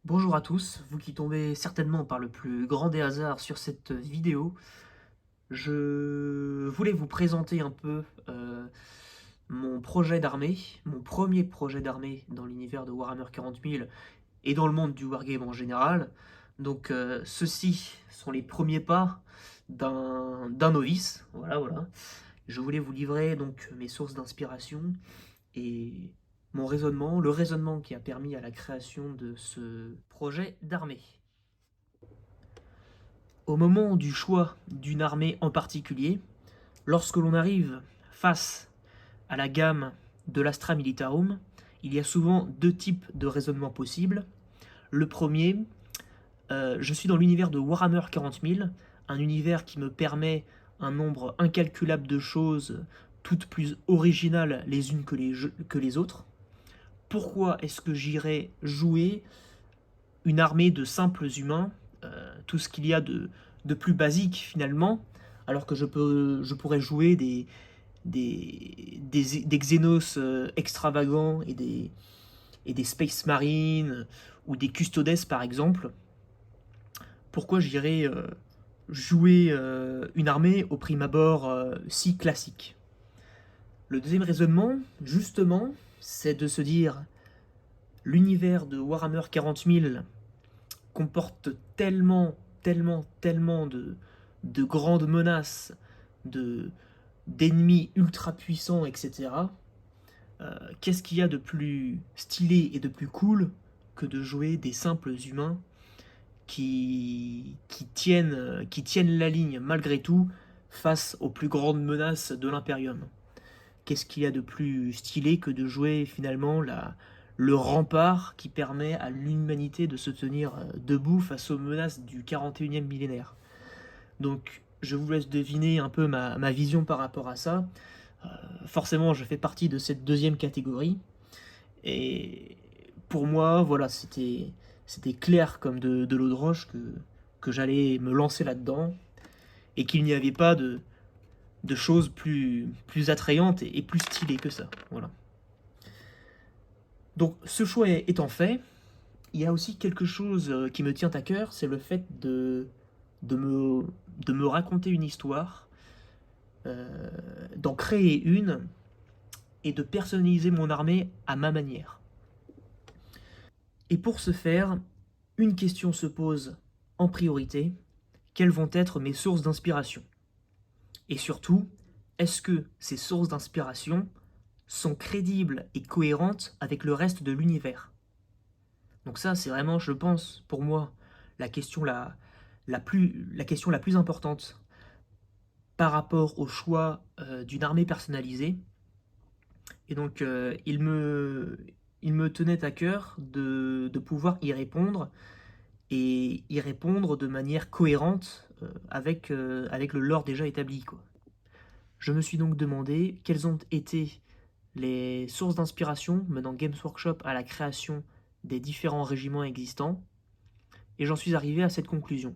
Bonjour à tous, vous qui tombez certainement par le plus grand des hasards sur cette vidéo. Je voulais vous présenter un peu mon projet d'armée, mon premier projet d'armée dans l'univers de Warhammer 40 000 et dans le monde du wargame en général. Donc ceux-ci sont les premiers pas d'un novice. Voilà, voilà. Je voulais vous livrer donc mes sources d'inspiration et mon raisonnement, le raisonnement qui a permis à la création de ce projet d'armée. Au moment du choix d'une armée en particulier, lorsque l'on arrive face à la gamme de l'Astra Militarum, il y a souvent deux types de raisonnements possibles. Le premier, je suis dans l'univers de Warhammer 40 000, un univers qui me permet un nombre incalculable de choses, toutes plus originales les unes que les autres. Pourquoi est-ce que j'irais jouer une armée de simples humains, tout ce qu'il y a de plus basique finalement, alors que je pourrais jouer des Xenos extravagants et des Space Marines ou des Custodes par exemple. Pourquoi j'irais jouer une armée au prime abord si classique? Le deuxième raisonnement, justement, c'est de se dire l'univers de Warhammer 40 000 comporte tellement de grandes menaces, de d'ennemis ultra puissants, etc. Qu'est-ce qu'il y a de plus stylé et de plus cool que de jouer des simples humains qui tiennent la ligne malgré tout face aux plus grandes menaces de l'Imperium? Qu'est-ce qu'il y a de plus stylé que de jouer finalement le rempart qui permet à l'humanité de se tenir debout face aux menaces du 41e millénaire? Donc je vous laisse deviner un peu ma vision par rapport à ça. Forcément, je fais partie de cette deuxième catégorie. Et pour moi, voilà, c'était clair comme de l'eau de roche que j'allais me lancer là-dedans et qu'il n'y avait pas de choses plus attrayantes et plus stylées que ça. Voilà. Donc ce choix étant fait, il y a aussi quelque chose qui me tient à cœur, c'est le fait de, me, de me raconter une histoire, d'en créer une et de personnaliser mon armée à ma manière. Et pour ce faire, une question se pose en priorité, quelles vont être mes sources d'inspiration? Et surtout, est-ce que ces sources d'inspiration sont crédibles et cohérentes avec le reste de l'univers? Donc ça, c'est vraiment, je pense, pour moi, la question la question la plus importante par rapport au choix d'une armée personnalisée. Et donc, il me tenait à cœur de pouvoir y répondre et y répondre de manière cohérente avec le lore déjà établi, quoi. Je me suis donc demandé quelles ont été les sources d'inspiration menant Games Workshop à la création des différents régiments existants, et j'en suis arrivé à cette conclusion.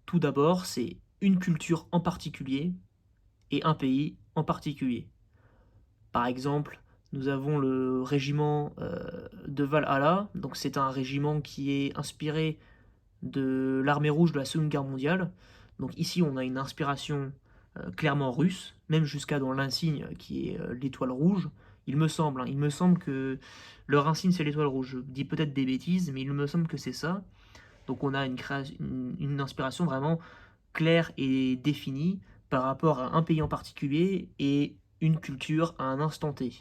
Tout d'abord, c'est une culture en particulier et un pays en particulier. Par exemple, nous avons le régiment de Valhalla, donc c'est un régiment qui est inspiré de l'armée rouge de la Seconde Guerre mondiale. Donc ici, on a une inspiration clairement russe, même jusqu'à dans l'insigne qui est l'étoile rouge. Il me semble, hein, il me semble que leur insigne c'est l'étoile rouge. Je dis peut-être des bêtises, mais il me semble que c'est ça. Donc on a une inspiration vraiment claire et définie par rapport à un pays en particulier et une culture à un instant T.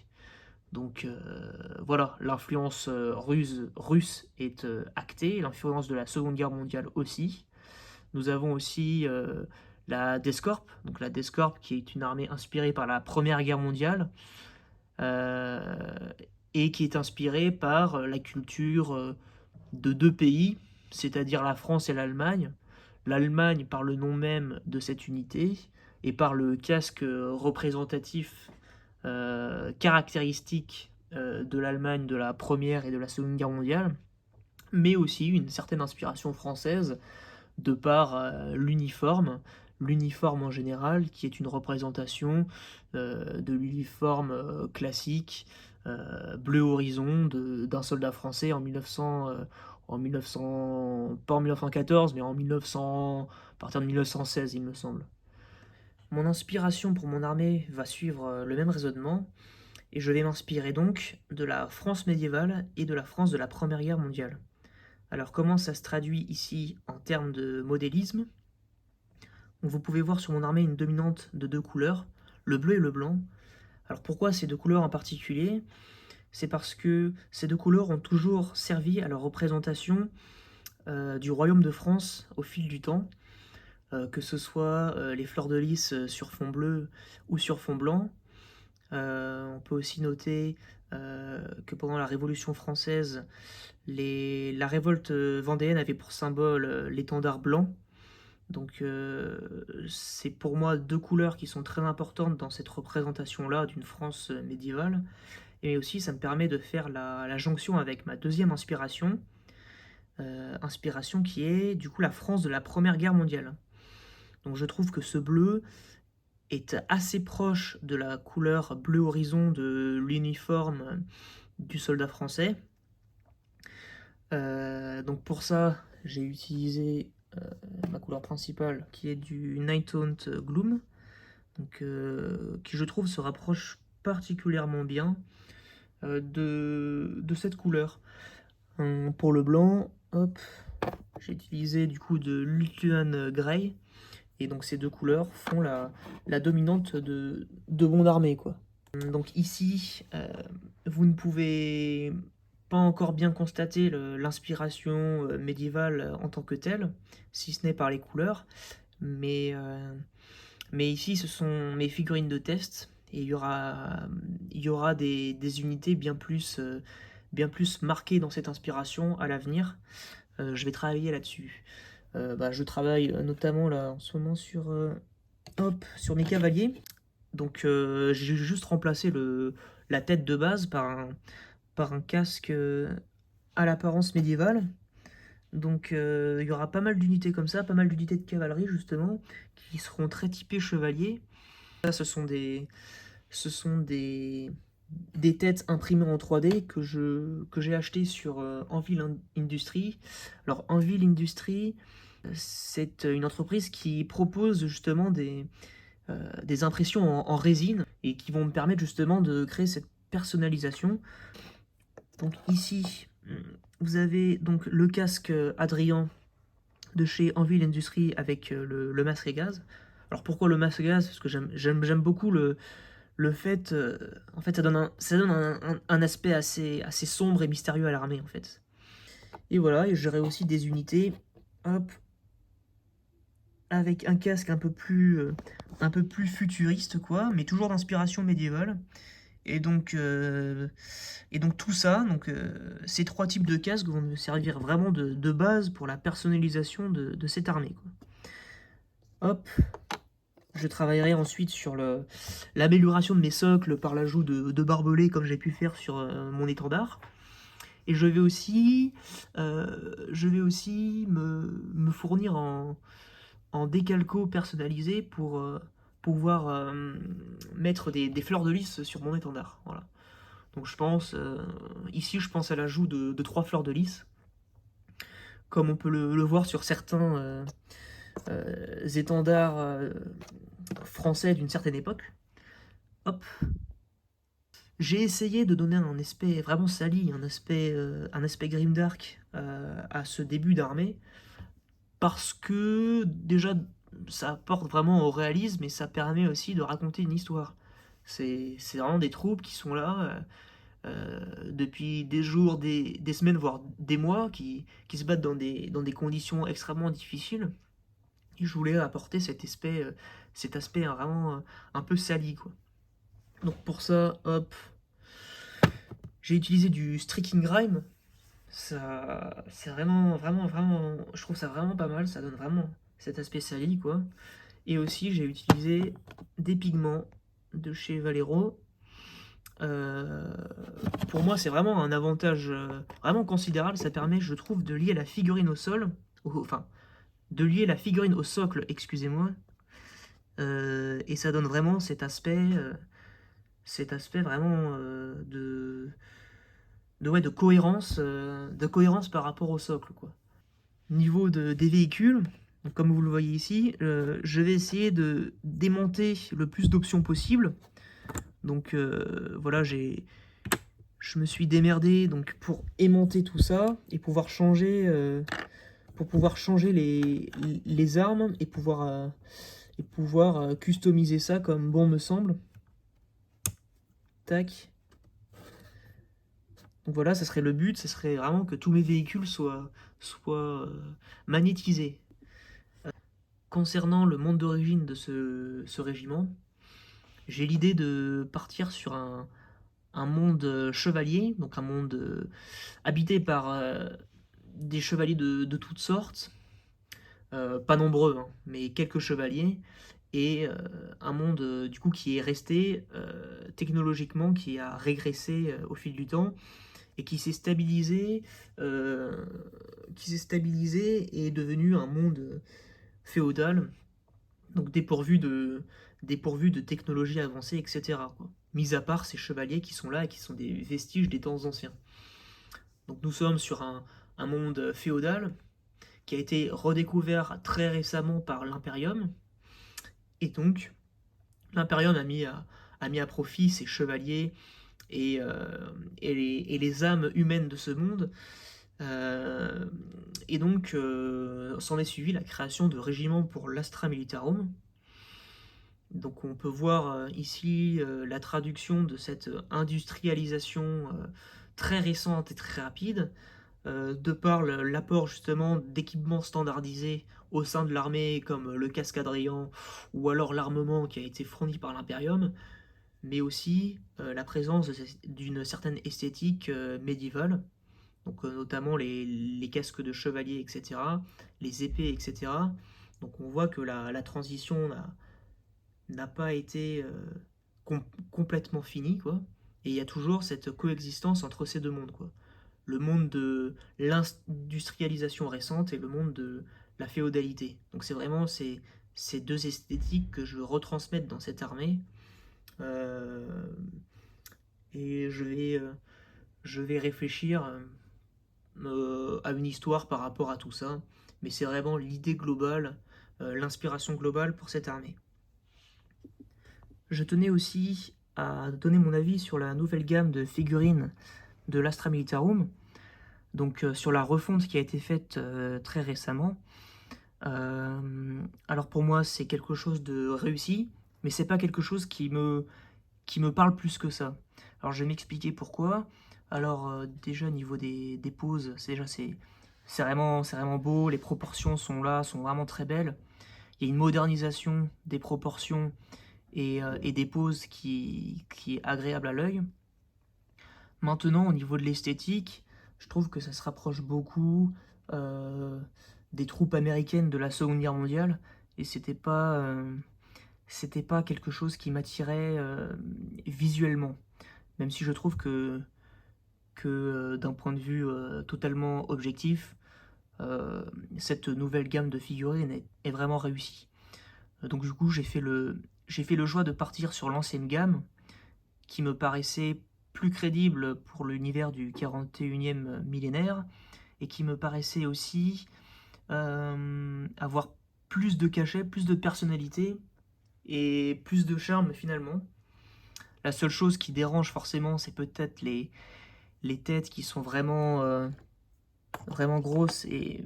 Donc voilà, l'influence russe est actée, l'influence de la Seconde Guerre mondiale aussi. Nous avons aussi la Descorp, donc la Descorp qui est une armée inspirée par la Première Guerre mondiale euh, et qui est inspirée par la culture de deux pays, c'est-à-dire la France et l'Allemagne. L'Allemagne par le nom même de cette unité et par le casque représentatif caractéristique de l'Allemagne de la Première et de la Seconde Guerre mondiale, mais aussi une certaine inspiration française de par l'uniforme en général, qui est une représentation de l'uniforme classique bleu horizon d'un soldat français en 1900, pas en 1914, mais en 1900, à partir de 1916, il me semble. Mon inspiration pour mon armée va suivre le même raisonnement, et je vais m'inspirer donc de la France médiévale et de la France de la Première Guerre mondiale. Alors comment ça se traduit ici en termes de modélisme? Donc, vous pouvez voir sur mon armée une dominante de 2 couleurs, le bleu et le blanc. Alors pourquoi ces 2 couleurs en particulier? C'est parce que ces 2 couleurs ont toujours servi à la représentation du royaume de France au fil du temps, que ce soit les fleurs de lys sur fond bleu ou sur fond blanc. On peut aussi noter que pendant la Révolution française, la révolte vendéenne avait pour symbole l'étendard blanc. Donc c'est pour moi 2 couleurs qui sont très importantes dans cette représentation-là d'une France médiévale. Et aussi ça me permet de faire la jonction avec ma deuxième inspiration, inspiration qui est du coup la France de la Première Guerre mondiale. Donc je trouve que ce bleu est assez proche de la couleur bleu horizon de l'uniforme du soldat français. Donc pour ça, j'ai utilisé ma couleur principale qui est du Nighthaunt Gloom, donc, qui je trouve se rapproche particulièrement bien de cette couleur. Pour le blanc, hop, j'ai utilisé du coup de Lutuan Grey, et donc ces 2 couleurs font la dominante de mon armée, quoi. Donc ici, vous ne pouvez pas encore bien constater l'inspiration médiévale en tant que telle, si ce n'est par les couleurs, mais, mais ici ce sont mes figurines de test, et il y aura des unités bien plus marquées dans cette inspiration à l'avenir. Je vais travailler là-dessus. Je travaille notamment là en ce moment sur mes cavaliers. Donc j'ai juste remplacé la tête de base par un casque à l'apparence médiévale. Donc il y aura pas mal d'unités comme ça, pas mal d'unités de cavalerie justement, qui seront très typées chevaliers. Là, ce sont des têtes imprimées en 3D que j'ai achetées sur Anvil Industries. Alors Anvil Industries, c'est une entreprise qui propose justement des impressions en résine et qui vont me permettre justement de créer cette personnalisation. Donc ici, vous avez donc le casque Adrien de chez Anvil Industries avec le masque à gaz. Alors pourquoi le masque à gaz? Parce que j'aime beaucoup le fait, en fait, ça donne un aspect assez sombre et mystérieux à l'armée, en fait. Et voilà, et j'aurai aussi des unités, hop, avec un casque un peu plus futuriste, quoi, mais toujours d'inspiration médiévale. Et donc tout ça, ces 3 types de casques vont me servir vraiment de base pour la personnalisation de cette armée, quoi. Hop, je travaillerai ensuite sur l'amélioration de mes socles par l'ajout de barbelés comme j'ai pu faire sur mon étendard. Et je vais aussi me fournir en décalco personnalisé pour pouvoir mettre des fleurs de lys sur mon étendard. Voilà. Donc ici je pense à l'ajout de 3 fleurs de lys, comme on peut le voir sur certains étendards français d'une certaine époque. Hop. J'ai essayé de donner un aspect vraiment sali, un aspect grimdark à ce début d'armée, parce que déjà ça apporte vraiment au réalisme et ça permet aussi de raconter une histoire. C'est vraiment des troupes qui sont là depuis des jours, des semaines, voire des mois, qui se battent dans des conditions extrêmement difficiles. Et je voulais apporter cet aspect vraiment un peu sali, quoi. Donc pour ça, hop, j'ai utilisé du Streaking Grime. Ça, c'est vraiment, je trouve ça vraiment pas mal. Ça donne vraiment cet aspect sali, quoi. Et aussi, j'ai utilisé des pigments de chez Valero. Pour moi, c'est vraiment un avantage vraiment considérable. Ça permet, je trouve, de lier la figurine au sol, enfin, de lier la figurine au socle, excusez-moi. Et ça donne vraiment cet aspect cet aspect vraiment de cohérence par rapport au socle, quoi. Niveau des véhicules, donc comme vous le voyez ici, je vais essayer de démonter le plus d'options possible. Donc voilà, je me suis démerdé donc, pour aimanter tout ça et pour pouvoir changer les armes et pouvoir customiser ça comme bon me semble. Tac. Donc voilà, ça serait le but, ça serait vraiment que tous mes véhicules soient magnétisés. Concernant le monde d'origine de ce régiment, j'ai l'idée de partir sur un monde chevalier, donc un monde habité par des chevaliers de toutes sortes, pas nombreux, hein, mais quelques chevaliers, et un monde du coup qui est resté technologiquement, qui a régressé au fil du temps, et euh, qui s'est stabilisé et est devenu un monde féodal, donc dépourvu de technologies avancées, etc., quoi. Mis à part ces chevaliers qui sont là et qui sont des vestiges des temps anciens. Donc nous sommes sur un monde féodal qui a été redécouvert très récemment par l'Imperium, et donc l'Imperium a mis à profit ces chevaliers et, et les âmes humaines de ce monde. Euh, et donc, s'en est suivi la création de régiments pour l'Astra Militarum. Donc, on peut voir ici la traduction de cette industrialisation très récente et très rapide, de par l'apport justement d'équipements standardisés au sein de l'armée, comme le cascadrian ou alors l'armement qui a été fourni par l'Imperium, mais aussi la présence d'une certaine esthétique médiévale, donc notamment les casques de chevalier, etc., les épées, etc. Donc on voit que la transition n'a pas été com complètement finie, quoi. Et il y a toujours cette coexistence entre ces deux mondes, quoi. Le monde de l'industrialisation récente et le monde de la féodalité. Donc c'est vraiment ces deux esthétiques que je veux retransmettre dans cette armée. Euh, et je vais réfléchir à une histoire par rapport à tout ça. Mais c'est vraiment l'idée globale, l'inspiration globale pour cette armée. Je tenais aussi à donner mon avis sur la nouvelle gamme de figurines de l'Astra Militarum, donc sur la refonte qui a été faite très récemment. Alors pour moi, c'est quelque chose de réussi, mais c'est pas quelque chose qui me parle plus que ça. Alors je vais m'expliquer pourquoi. Alors déjà au niveau des poses, c'est vraiment beau, les proportions sont là, sont vraiment très belles. Il y a une modernisation des proportions et des poses qui est agréable à l'œil. Maintenant, au niveau de l'esthétique, je trouve que ça se rapproche beaucoup euh, des troupes américaines de la Seconde Guerre mondiale, et c'était pas quelque chose qui m'attirait visuellement, même si je trouve que d'un point de vue totalement objectif, euh, cette nouvelle gamme de figurines est vraiment réussie. Donc du coup, j'ai fait le choix de partir sur l'ancienne gamme, qui me paraissait plus crédible pour l'univers du 41e millénaire, et qui me paraissait aussi avoir plus de cachet, plus de personnalité, et plus de charme finalement. La seule chose qui dérange forcément, c'est peut-être les têtes qui sont vraiment grosses et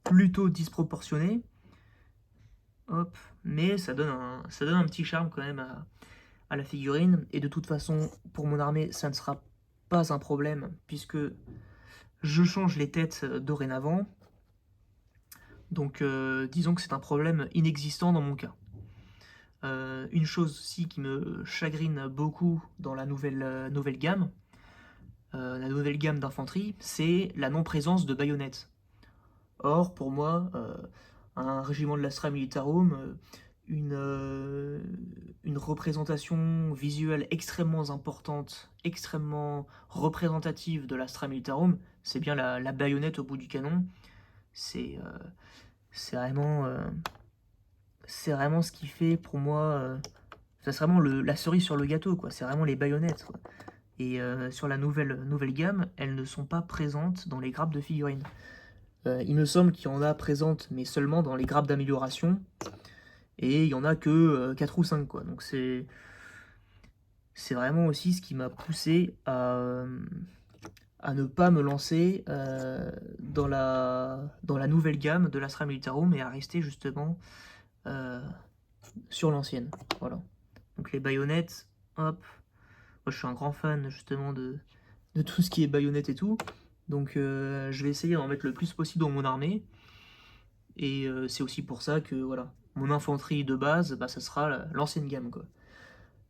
plutôt disproportionnées. Hop, mais ça donne un petit charme quand même à la figurine. Et de toute façon, pour mon armée, ça ne sera pas un problème, puisque je change les têtes dorénavant. Donc disons que c'est un problème inexistant dans mon cas. Une chose aussi qui me chagrine beaucoup dans la nouvelle gamme d'infanterie, c'est la non-présence de baïonnettes. Or, pour moi, un régiment de l'Astra Militarum, une représentation visuelle extrêmement importante, extrêmement représentative de l'Astra Militarum, c'est bien la baïonnette au bout du canon. C'est euh, c'est vraiment, c'est vraiment ce qui fait pour moi ça c'est vraiment la cerise sur le gâteau, quoi. C'est vraiment les baïonnettes, quoi. Et sur la nouvelle gamme, elles ne sont pas présentes dans les grappes de figurines. Il me semble qu'il y en a présentes, mais seulement dans les grappes d'amélioration. Et il y en a que 4 ou 5, quoi. Donc c'est vraiment aussi ce qui m'a poussé à ne pas me lancer dans la nouvelle gamme de l'Astra Militarum et à rester justement sur l'ancienne. Voilà. Donc les baïonnettes, hop. Moi je suis un grand fan justement de tout ce qui est baïonnette et tout. Donc je vais essayer d'en mettre le plus possible dans mon armée. Et c'est aussi pour ça que voilà, mon infanterie de base, bah, ça sera l'ancienne gamme, quoi.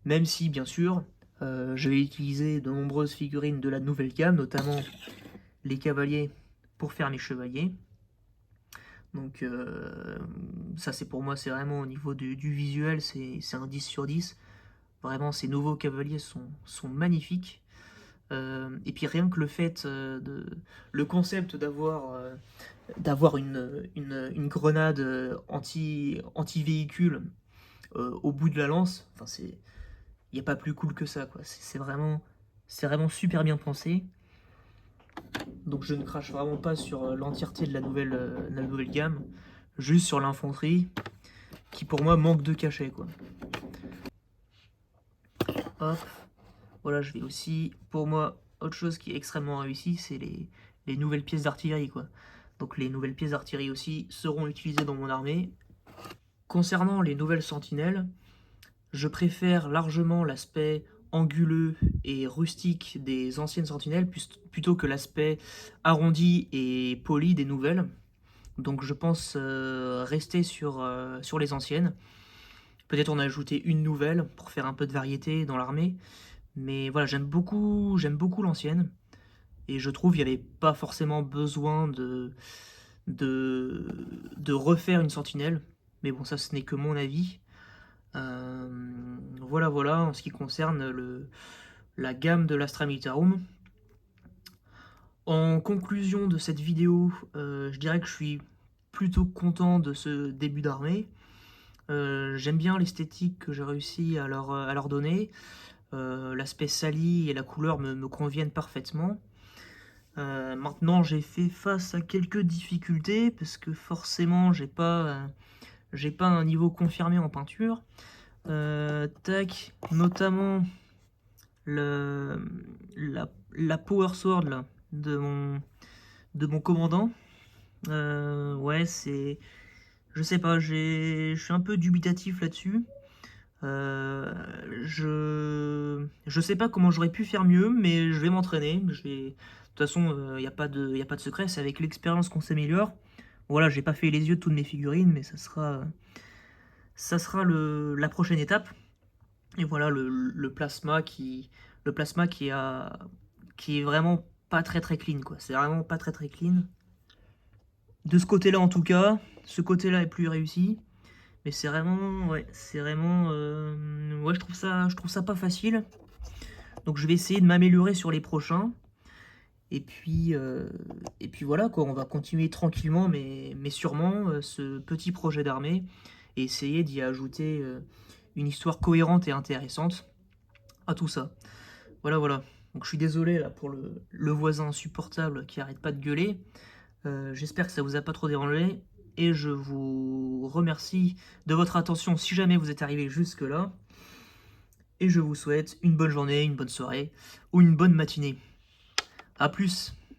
Même si bien sûr, je vais utiliser de nombreuses figurines de la nouvelle gamme, notamment les cavaliers pour faire mes chevaliers. Donc ça c'est pour moi, c'est vraiment au niveau du visuel, c'est un 10 sur 10. Vraiment ces nouveaux cavaliers sont magnifiques. Et puis rien que le fait le concept d'avoir une grenade anti-véhicule au bout de la lance, enfin il n'y a pas plus cool que ça, quoi. C'est vraiment super bien pensé. Donc je ne crache vraiment pas sur l'entièreté de la nouvelle gamme, juste sur l'infanterie, qui pour moi manque de cachet, quoi. Hop, voilà, je vais aussi, pour moi, autre chose qui est extrêmement réussi, c'est les nouvelles pièces d'artillerie, quoi. Donc les nouvelles pièces d'artillerie aussi seront utilisées dans mon armée. Concernant les nouvelles sentinelles, je préfère largement l'aspect anguleux et rustique des anciennes sentinelles plutôt que l'aspect arrondi et poli des nouvelles. Donc je pense rester sur les anciennes. Peut-être en ajouter une nouvelle pour faire un peu de variété dans l'armée. Mais voilà, j'aime beaucoup l'ancienne. Et je trouve qu'il n'y avait pas forcément besoin de refaire une sentinelle. Mais bon, ça ce n'est que mon avis. Voilà, en ce qui concerne la gamme de l'Astra Militarum. En conclusion de cette vidéo, je dirais que je suis plutôt content de ce début d'armée. J'aime bien l'esthétique que j'ai réussi à leur donner. L'aspect sali et la couleur me conviennent parfaitement. Maintenant, j'ai fait face à quelques difficultés parce que forcément, j'ai pas un niveau confirmé en peinture. Notamment la Power Sword là, de mon commandant. Ouais, je sais pas, je suis un peu dubitatif là-dessus. Je sais pas comment j'aurais pu faire mieux, mais je vais m'entraîner. De toute façon, y a pas de secret, c'est avec l'expérience qu'on s'améliore. Voilà, j'ai pas fait les yeux de toutes mes figurines, mais ça sera la prochaine étape. Et voilà le plasma qui est vraiment pas très très clean, quoi. C'est vraiment pas très très clean. De ce côté-là en tout cas, ce côté-là est plus réussi. Mais c'est vraiment, ouais, ouais, je trouve ça pas facile. Donc je vais essayer de m'améliorer sur les prochains. Et puis voilà, quoi, on va continuer tranquillement, mais sûrement, ce petit projet d'armée et essayer d'y ajouter une histoire cohérente et intéressante à tout ça. Voilà. Donc je suis désolé là pour le voisin insupportable qui arrête pas de gueuler. J'espère que ça vous a pas trop dérangé. Et je vous remercie de votre attention si jamais vous êtes arrivé jusque-là. Et je vous souhaite une bonne journée, une bonne soirée ou une bonne matinée. A plus!